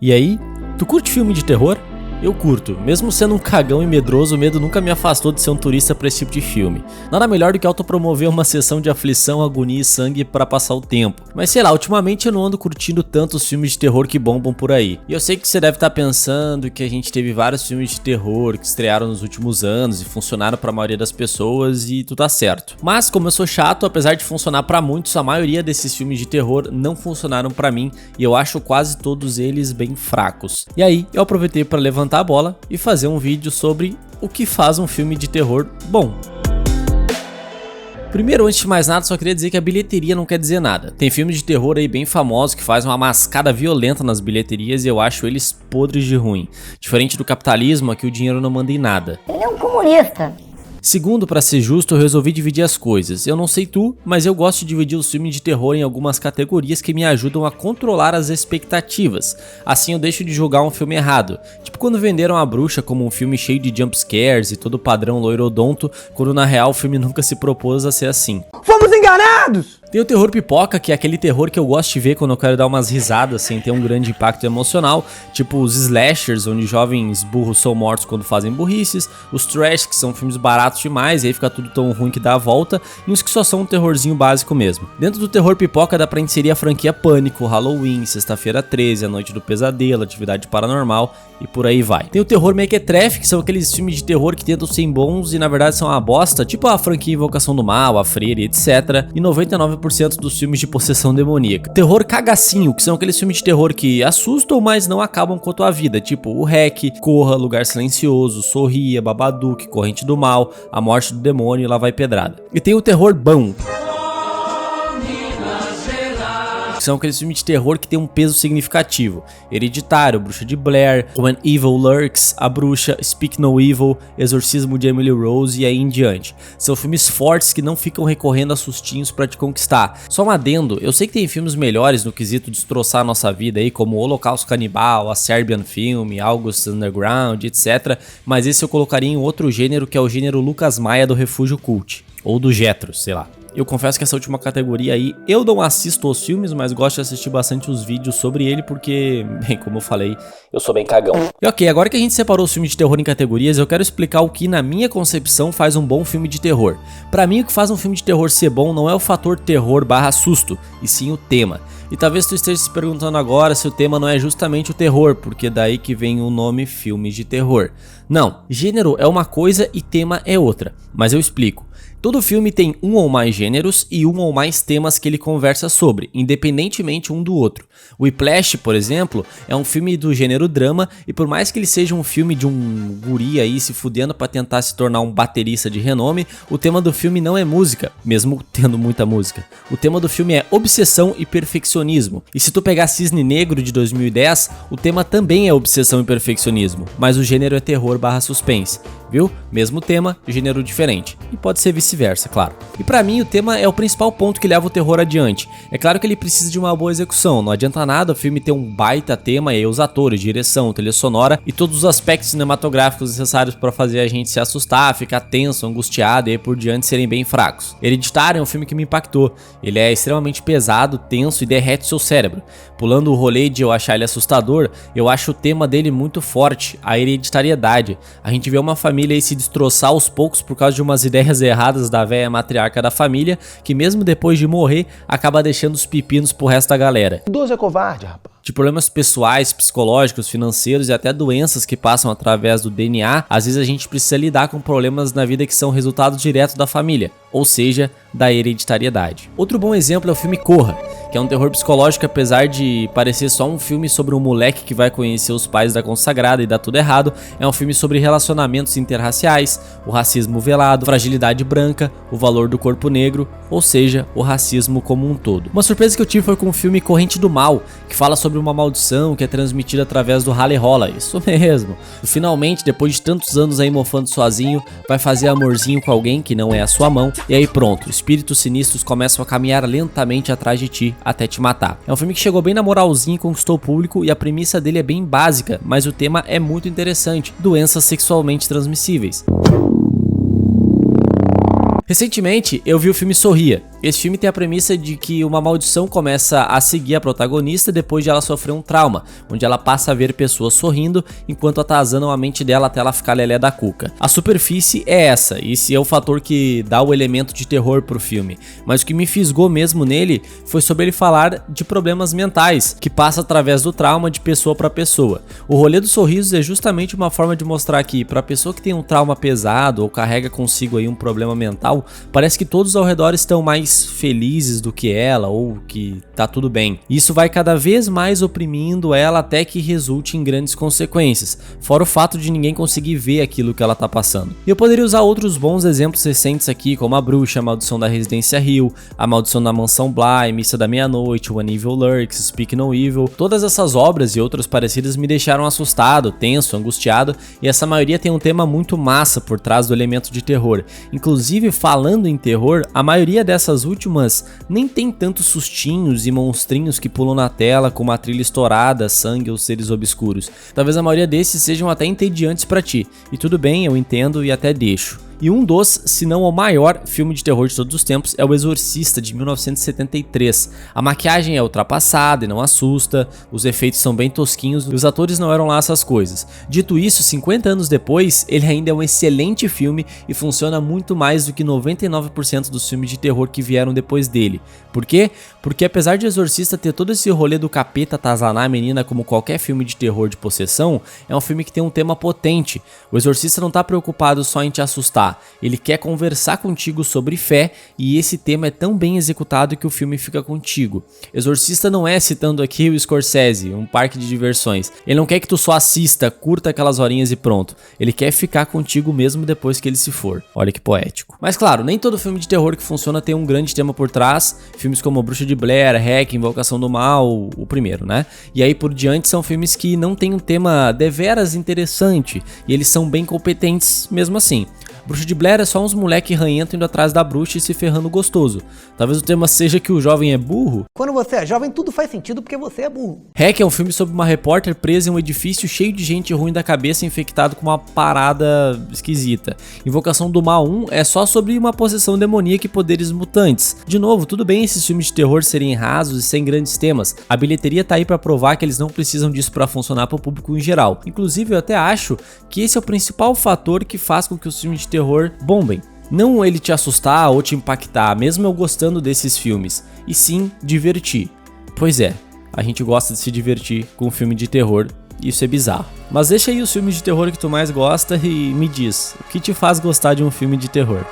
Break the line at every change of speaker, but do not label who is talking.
E aí, tu curte filme de terror? Eu curto, mesmo sendo um cagão e medroso, o medo nunca me afastou de ser um turista pra esse tipo de filme. Nada melhor do que autopromover uma sessão de aflição, agonia e sangue pra passar o tempo. Mas sei lá, ultimamente eu não ando curtindo tanto os filmes de terror que bombam por aí. E eu sei que você deve estar pensando que a gente teve vários filmes de terror que estrearam nos últimos anos e funcionaram pra maioria das pessoas e tudo tá certo. Mas como eu sou chato, apesar de funcionar pra muitos, a maioria desses filmes de terror não funcionaram pra mim e eu acho quase todos eles bem fracos. E aí, eu aproveitei pra levantar a bola e fazer um vídeo sobre o que faz um filme de terror bom. Primeiro, antes de mais nada, só queria dizer que a bilheteria não quer dizer nada. Tem filmes de terror aí bem famosos que fazem uma mascada violenta nas bilheterias e eu acho eles podres de ruim. Diferente do capitalismo, aqui o dinheiro não manda em nada.
Ele é um comunista.
Segundo, pra ser justo, eu resolvi dividir as coisas. Eu não sei tu, mas eu gosto de dividir os filmes de terror em algumas categorias que me ajudam a controlar as expectativas. Assim eu deixo de julgar um filme errado. Tipo quando venderam A Bruxa como um filme cheio de jumpscares e todo padrão loirodonto, quando na real o filme nunca se propôs a ser assim.
Fomos enganados!
Tem o terror pipoca, que é aquele terror que eu gosto de ver quando eu quero dar umas risadas sem ter um grande impacto emocional, tipo os slashers, onde jovens burros são mortos quando fazem burrices, os trash, que são filmes baratos demais e aí fica tudo tão ruim que dá a volta, e uns que só são um terrorzinho básico mesmo. Dentro do terror pipoca dá pra inserir a franquia Pânico, Halloween, Sexta-feira 13, A Noite do Pesadelo, Atividade Paranormal e por aí vai. Tem o terror mequetrefe, que são aqueles filmes de terror que tentam ser bons e na verdade são uma bosta, tipo a franquia Invocação do Mal, A Freira, etc. E 99% dos filmes de possessão demoníaca. Terror cagacinho, que são aqueles filmes de terror que assustam, mas não acabam com a tua vida, tipo o REC, Corra, Lugar Silencioso, Sorria, Babadook, Corrente do Mal, A Morte do Demônio e Lá Vai Pedrada. E tem o terror bom, que são aqueles filmes de terror que tem um peso significativo. Hereditário, Bruxa de Blair, When Evil Lurks, A Bruxa, Speak No Evil, Exorcismo de Emily Rose e aí em diante. São filmes fortes que não ficam recorrendo a sustinhos pra te conquistar. Só um adendo, eu sei que tem filmes melhores no quesito destroçar a nossa vida aí, como o Holocausto Canibal, a Serbian Film, August Underground, etc. Mas esse eu colocaria em outro gênero, que é o gênero Lucas Maia do Refúgio Cult. Ou do Jetro, sei lá. Eu confesso que essa última categoria aí, eu não assisto os filmes, mas gosto de assistir bastante os vídeos sobre ele porque, bem, como eu falei, eu sou bem cagão. E ok, agora que a gente separou os filmes de terror em categorias, eu quero explicar o que na minha concepção faz um bom filme de terror. Pra mim, o que faz um filme de terror ser bom não é o fator terror / susto, e sim o tema. E talvez tu esteja se perguntando agora se o tema não é justamente o terror, porque daí que vem o nome filmes de terror. Não, gênero é uma coisa e tema é outra, mas eu explico. Todo filme tem um ou mais gêneros e um ou mais temas que ele conversa sobre, independentemente um do outro. O Whiplash, por exemplo, é um filme do gênero drama e por mais que ele seja um filme de um guri aí se fudendo pra tentar se tornar um baterista de renome, o tema do filme não é música, mesmo tendo muita música. O tema do filme é obsessão e perfeccionismo. E se tu pegar Cisne Negro de 2010, o tema também é obsessão e perfeccionismo, mas o gênero é terror / suspense. Viu? Mesmo tema, gênero diferente. E pode ser vice-versa, claro. E pra mim o tema é o principal ponto que leva o terror adiante. É claro que ele precisa de uma boa execução, não adianta nada o filme ter um baita tema e aí os atores, direção, trilha sonora e todos os aspectos cinematográficos necessários pra fazer a gente se assustar, ficar tenso, angustiado e aí por diante serem bem fracos. Hereditário é um filme que me impactou. Ele é extremamente pesado, tenso e derrete seu cérebro. Pulando o rolê de eu achar ele assustador, eu acho o tema dele muito forte, a hereditariedade. A gente vê uma família aí se destroçar aos poucos por causa de umas ideias erradas da velha matriarca da família, que mesmo depois de morrer, acaba deixando os pepinos pro resto da galera.
Idoso é covarde, rapaz.
De problemas pessoais, psicológicos, financeiros e até doenças que passam através do DNA, às vezes a gente precisa lidar com problemas na vida que são resultado direto da família, ou seja, da hereditariedade. Outro bom exemplo é o filme Corra, que é um terror psicológico apesar de parecer só um filme sobre um moleque que vai conhecer os pais da consagrada e dá tudo errado, é um filme sobre relacionamentos interraciais, o racismo velado, fragilidade branca, o valor do corpo negro, ou seja, o racismo como um todo. Uma surpresa que eu tive foi com o filme Corrente do Mal, que fala sobre uma maldição que é transmitida através do rale rola, isso mesmo. E finalmente, depois de tantos anos aí mofando sozinho, vai fazer amorzinho com alguém que não é a sua mão, e aí pronto, espíritos sinistros começam a caminhar lentamente atrás de ti até te matar. É um filme que chegou bem na moralzinha e conquistou o público e a premissa dele é bem básica, mas o tema é muito interessante, doenças sexualmente transmissíveis. Recentemente, eu vi o filme Sorria, Esse filme tem a premissa de que uma maldição começa a seguir a protagonista depois de ela sofrer um trauma, onde ela passa a ver pessoas sorrindo enquanto atazanam a mente dela até ela ficar lelé da cuca. A superfície é essa, e esse é o fator que dá o elemento de terror pro filme, mas o que me fisgou mesmo nele foi sobre ele falar de problemas mentais, que passa através do trauma de pessoa para pessoa. O rolê dos sorrisos é justamente uma forma de mostrar que para pessoa que tem um trauma pesado ou carrega consigo aí um problema mental, parece que todos ao redor estão mais felizes do que ela ou que tá tudo bem. Isso vai cada vez mais oprimindo ela até que resulte em grandes consequências, fora o fato de ninguém conseguir ver aquilo que ela tá passando. E eu poderia usar outros bons exemplos recentes aqui, como A Bruxa, A Maldição da Residência Hill, A Maldição da Mansão Bly, Missa da Meia-Noite, When Evil Lurks, Speak No Evil. Todas essas obras e outras parecidas me deixaram assustado, tenso, angustiado, e essa maioria tem um tema muito massa por trás do elemento de terror. Inclusive, falando em terror, a maioria dessas últimas nem tem tantos sustinhos e monstrinhos que pulam na tela com uma trilha estourada, sangue ou seres obscuros. Talvez a maioria desses sejam até entediantes pra ti, e tudo bem, eu entendo e até deixo. E um dos, se não o maior filme de terror de todos os tempos é O Exorcista, de 1973. A maquiagem é ultrapassada e não assusta, os efeitos são bem tosquinhos e os atores não eram lá essas coisas. Dito isso, 50 anos depois, ele ainda é um excelente filme e funciona muito mais do que 99% dos filmes de terror que vieram depois dele. Por quê? Porque apesar de Exorcista ter todo esse rolê do capeta atazanar a menina como qualquer filme de terror de possessão, é um filme que tem um tema potente. O Exorcista não tá preocupado só em te assustar, ele quer conversar contigo sobre fé e esse tema é tão bem executado que o filme fica contigo. Exorcista não é, citando aqui o Scorsese, um parque de diversões. Ele não quer que tu só assista, curta aquelas horinhas e pronto. Ele quer ficar contigo mesmo depois que ele se for. Olha que poético. Mas claro, nem todo filme de terror que funciona tem um grande tema por trás. Filmes como Bruxa de Blair, Hack, Invocação do Mal, o primeiro, né? E aí por diante são filmes que não tem um tema deveras interessante e eles são bem competentes mesmo assim. Bruxa de Blair é só uns moleque ranhento indo atrás da bruxa e se ferrando gostoso. Talvez o tema seja que o jovem é burro.
Quando você é jovem, tudo faz sentido porque você é burro.
Hack é um filme sobre uma repórter presa em um edifício cheio de gente ruim da cabeça infectado com uma parada esquisita. Invocação do Mal 1 é só sobre uma possessão demoníaca e poderes mutantes. De novo, tudo bem esses filmes de terror serem rasos e sem grandes temas. A bilheteria tá aí pra provar que eles não precisam disso pra funcionar pro público em geral. Inclusive, eu até acho que esse é o principal fator que faz com que os filmes de terror bombem. Não ele te assustar ou te impactar, mesmo eu gostando desses filmes, e sim divertir. Pois é, a gente gosta de se divertir com um filme de terror, isso é bizarro. Mas deixa aí os filmes de terror que tu mais gosta e me diz, o que te faz gostar de um filme de terror?